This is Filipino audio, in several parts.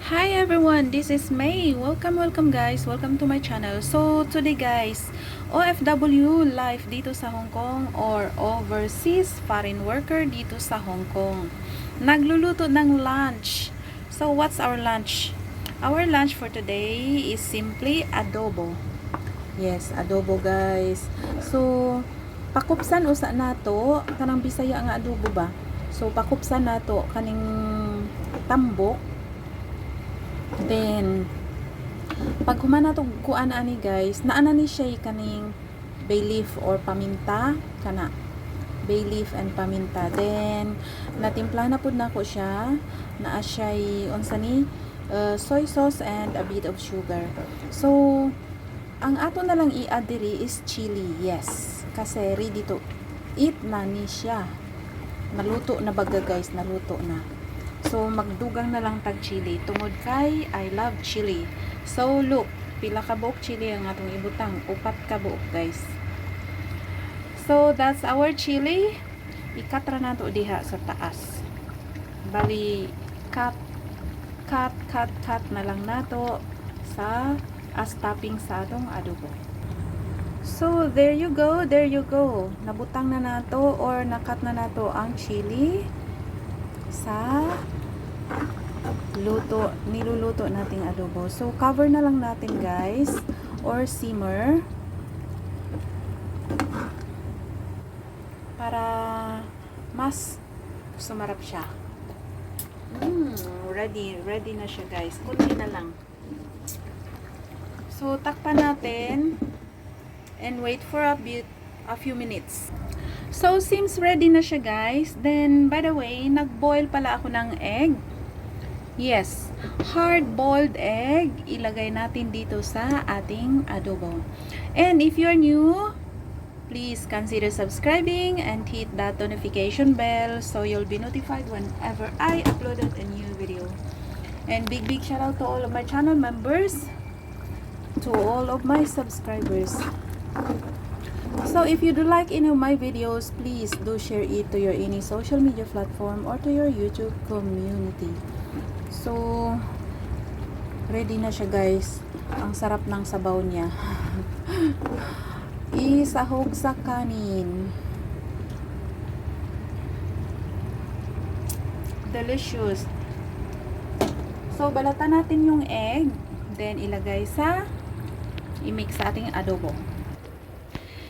Hi everyone, this is May. Welcome guys. Welcome to my channel. So today guys, OFW life dito sa Hong Kong or overseas foreign worker dito sa Hong Kong. Nagluluto ng lunch. So what's our lunch? Our lunch for today is simply adobo. Yes, adobo guys. So pakupsan usa nato kanang Bisaya nga adobo ba? So pakupsan nato kaning tambok. Then, pag humana to kuan ani guys, naana ni siya kaning bay leaf or paminta kana. Bay leaf and paminta. Then, natimpla na pud nako siya. Naa siya unsa ni soy sauce and a bit of sugar. So, ang ato na lang i-add diri is chili. Yes, kasi ready to eat na ni siya. Naluto na baga guys, naluto na. So, magdugang na lang tag chili. Tungod kay, I love chili. So, look, pila ka buok chili ang atong ibutang. 4 ka buok, guys. So, that's our chili. Ikatra na to diha sa taas. Bali, cut na lang nato sa as topping sa atong adobo. So, there you go. Nabutang na nato or nakat na nato ang chili sa niluluto nating adobo. So cover na lang natin guys or simmer para mas sumarap siya. Ready na siya guys. Kunti na lang. So takpan natin and wait for a few minutes. So, seems ready na siya guys. Then, by the way, nag-boil pala ako ng egg. Yes, hard-boiled egg. Ilagay natin dito sa ating adobo. And if you're new, please consider subscribing and hit that notification bell so you'll be notified whenever I uploaded a new video. And big shout out to all of my channel members, to all of my subscribers. So if you do like any of my videos, please do share it to your any social media platform or to your YouTube community. So ready na siya guys. Ang sarap ng sabaw niya. Isahog sa kanin. Delicious. So balatan natin yung egg, then ilagay i-mix sa ating adobo.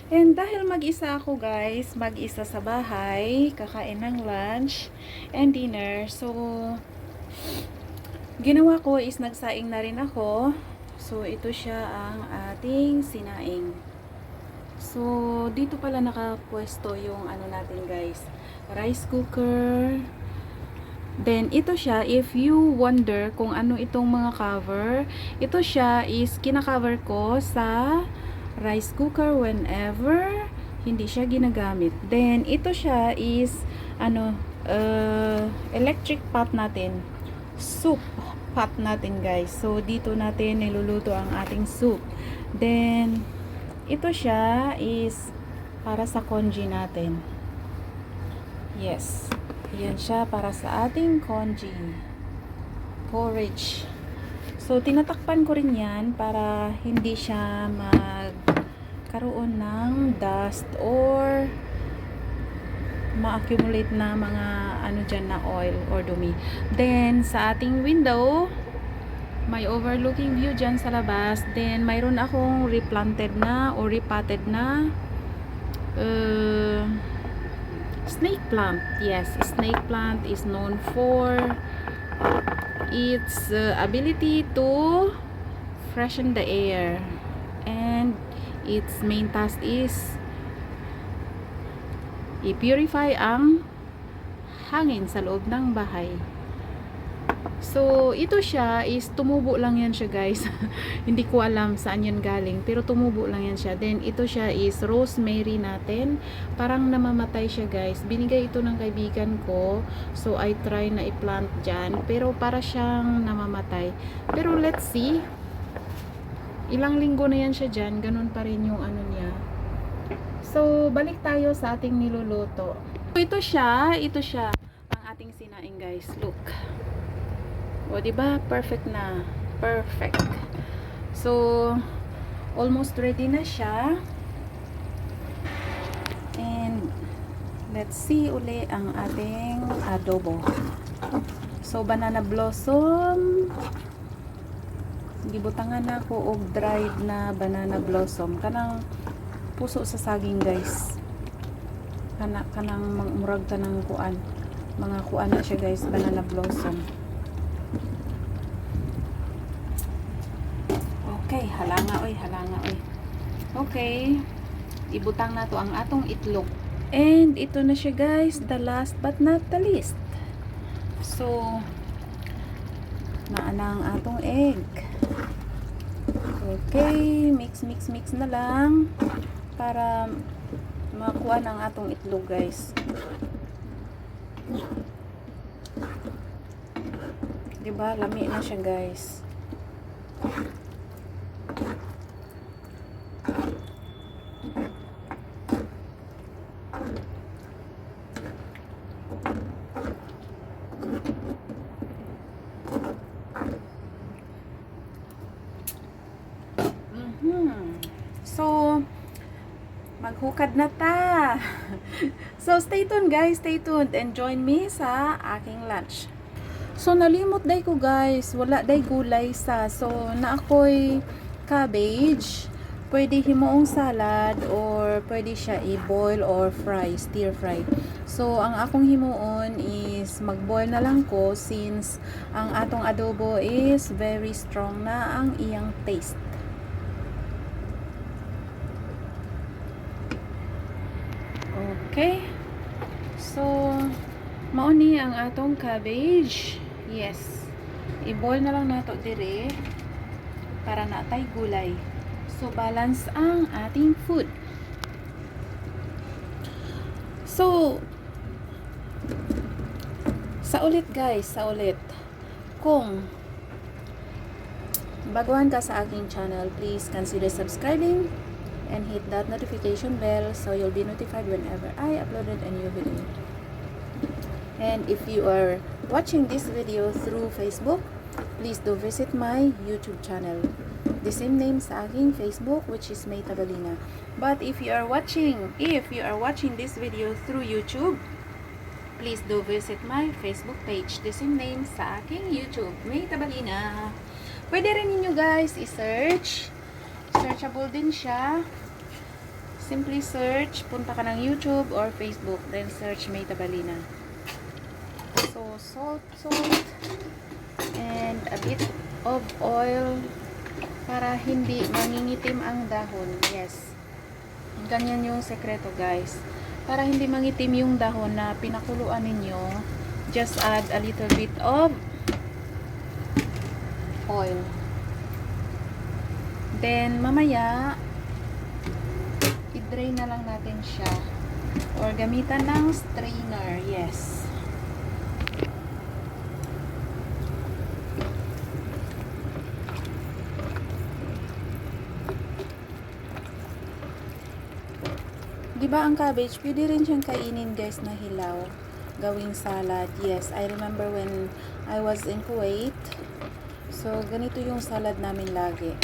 And dahil mag-isa ako guys, mag-isa sa bahay, kakain ng lunch and dinner. So, ginawa ko is nagsaing na rin ako. So, ito siya ang ating sinaing. So, dito pala nakapwesto yung ano natin guys, rice cooker. Then, ito siya, if you wonder kung ano itong mga cover, ito siya is kinakover ko sa rice cooker whenever hindi siya ginagamit. Then ito siya is electric pot natin, soup pot natin guys. So dito natin niluluto ang ating soup. Then ito siya is para sa congee natin. Yes, yan siya para sa ating congee porridge. So, tinatakpan ko rin yan para hindi siya magkaroon ng dust or ma-accumulate na mga dyan na oil or dumi. Then, sa ating window, may overlooking view dyan sa labas. Then, mayroon akong replanted na or repotted na snake plant. Yes, snake plant is known for its ability to freshen the air, and its main task is i-purify ang hangin sa loob ng bahay. So ito siya is tumubo lang yan siya guys. Hindi ko alam saan yan galing, pero tumubo lang yan siya. Then ito siya is rosemary natin, parang namamatay siya guys. Binigay ito ng kaibigan ko, so I try na i-plant dyan, pero para siyang namamatay. Pero let's see, ilang linggo na yan siya dyan, ganun pa rin yung ano niya. So balik tayo sa ating niluluto. Ito siya ang ating sinaing guys. Look, O, diba? Perfect na. Perfect. So, almost ready na siya. And, let's see uli ang ating adobo. So, banana blossom. Gibutangan na ko og dried na banana blossom. Kanang puso sa saging, guys. Kanang murag kanang kuan. Mga kuan na siya, guys. Banana blossom. Okay, halanga oy, halanga oy. Okay. Ibutang na to ang atong itlog. And ito na siya, guys, the last but not the least. So, naana ang atong egg. Okay, mix na lang para makuha ng atong itlog, guys. Diba? Lami na siya, guys. So, maghukad na ta. So, stay tuned, guys. Stay tuned and join me sa aking lunch. So, nalimot day ko, guys. Wala day gulay sa. So, na ako'y cabbage. Pwede himuong salad or pwede siya i-boil or fry, stir fry. So, ang akong himuon is mag-boil na lang ko since ang atong adobo is very strong na ang iyang taste. Okay. So, mauni ang atong cabbage. Yes. I-boil na lang nato dire para natay gulay. So, balance ang ating food. So, sa ulit, guys, sa ulit. Kung baguhan ka sa aking channel, please consider subscribing and hit that notification bell so you'll be notified whenever I uploaded a new video. And if you are watching this video through Facebook, please do visit my YouTube channel. The same name sa aking Facebook, which is May Tabalina. But if you are watching this video through YouTube, please do visit my Facebook page. The same name sa aking YouTube, May Tabalina. Pwede rin ninyo, guys, i-search. Searchable din siya. Simply search, punta ka ng YouTube or Facebook, then search May Tabalina. So, salt, and a bit of oil para hindi mangingitim ang dahon. Yes. Ganyan yung sekreto, guys. Para hindi mangitim yung dahon na pinakuluan ninyo, just add a little bit of oil. Then, mamaya, i-drain na lang natin siya. Or gamitan ng strainer. Yes. Diba ang cabbage, pwede rin siyang kainin, guys, na hilaw. Gawing salad. Yes, I remember when I was in Kuwait. So, ganito yung salad namin lagi.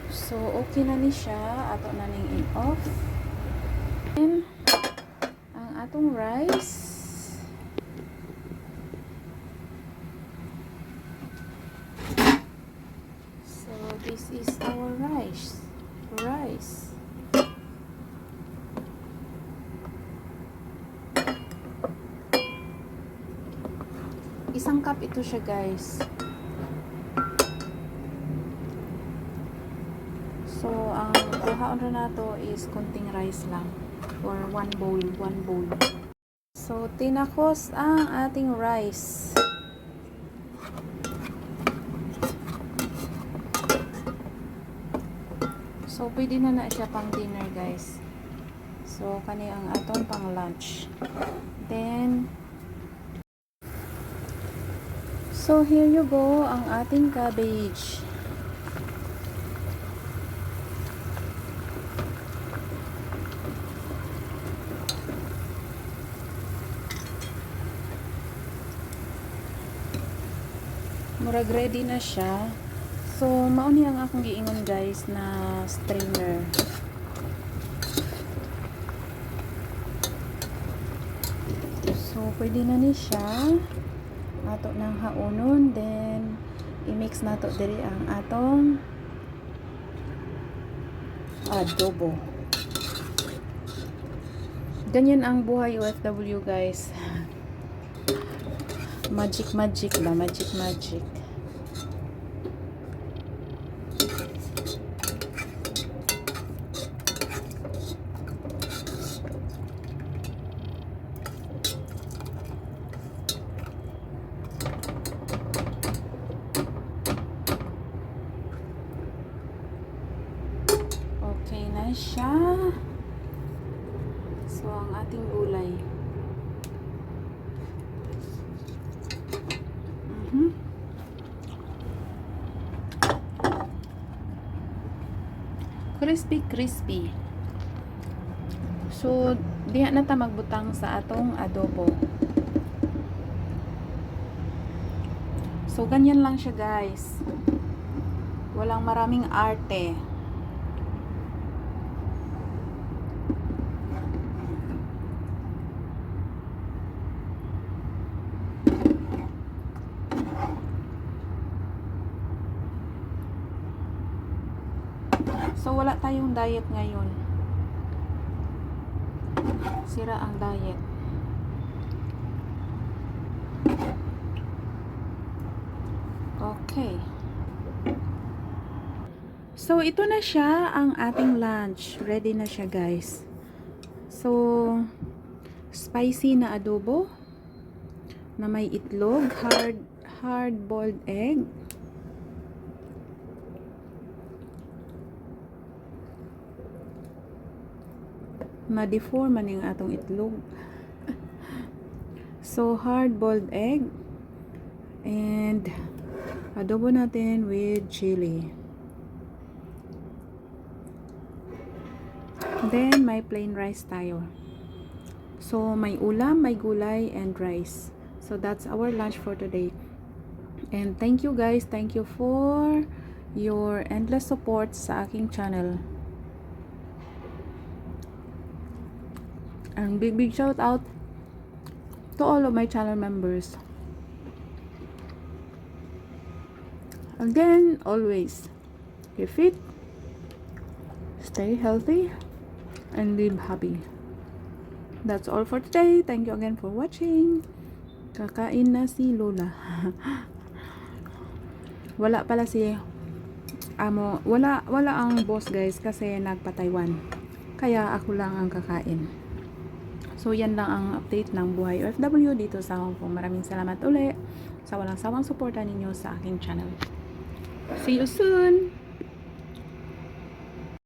So, okay na ni siya. Ato na ning i-off. And, ang atong rice. So, this is our rice. Isang cup ito siya, guys. So, ang kuhaon na nato is konting rice lang. Or one bowl. So, tinakos ang ating rice. So, pwede na siya pang dinner, guys. So, kani ang atong pang lunch. Then, so, here you go, ang ating cabbage. murag ready na siya. So mao ni ang akong giingon guys na strainer. So pwede na ni siya ato nang haunon, then i-mix nato diri ang atong adobo. Ganyan ang buhay OFW guys. Magic ba? Magic. Okay na siya. So, ang ating gulay. Crispy. So, diha na ta magbutang sa atong adobo. So, ganyan lang siya guys. Walang maraming arte. So, wala tayong diet ngayon. Sira ang diet. Okay. So, ito na siya ang ating lunch. Ready na siya, guys. So, spicy na adobo na may itlog, hard-boiled egg, ma-deform man yung atong itlog. So, hard-boiled egg and adobo natin with chili. Then, may plain rice tayo. So, may ulam, may gulay, and rice. So, that's our lunch for today. And thank you guys. Thank you for your endless support sa aking channel. And big shout out to all of my channel members. Again, always, keep fit, stay healthy, and live happy. That's all for today. Thank you again for watching. Kakain na si Lola. Wala pala si wala ang boss guys kasi nagpa-Taiwan. Kaya ako lang ang kakain. So yan lang ang update ng buhay OFW dito sa Hong Kong. Maraming salamat uli sa walang sawang suporta ninyo sa aking channel. See you soon!